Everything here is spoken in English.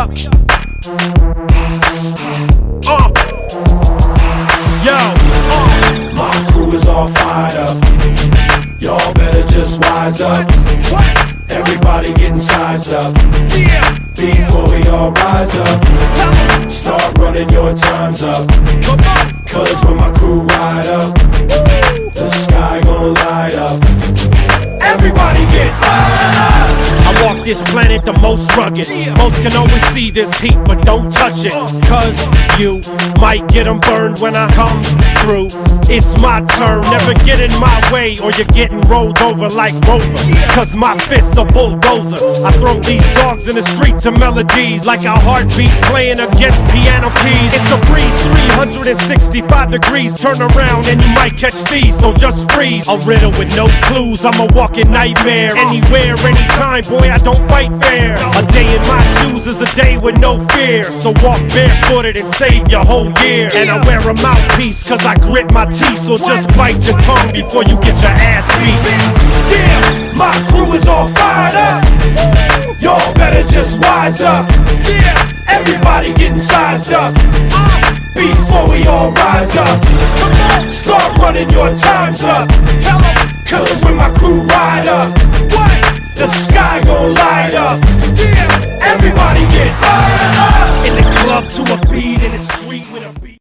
up. My crew is all fired up. Y'all better just wise up. Everybody getting sized up. Before we all rise up, start running your times up. Cause when my crew ride up, the sky gon' light up. Everybody get fired up. I walk this planet the most rugged. Most can always see this heat, but don't touch it. Cause you might get them burned when I come through. It's my turn, never get in my way, or you're getting rolled over like Rover. Cause my fists are bulldozer. I throw these dogs in the street to melodies like a heartbeat playing against piano keys. It's a breeze, 365 degrees. Turn around and you might catch these, so just freeze. A riddle with no clues, I'm a walking nightmare. Anywhere, anytime, boy, I don't fight fair. A day in my shoes is a day with no fear. So walk barefooted and save your whole year. And I wear a mouthpiece cause I grit my teeth. So just bite your tongue before you get your ass beat. Yeah, my crew is all fired up. Y'all better just wise up. Everybody getting sized up. Before we all rise up, start running your times up. Cause when my crew ride up, the sky gon' light up. Everybody get fired up. In the club to a beat, in the street with a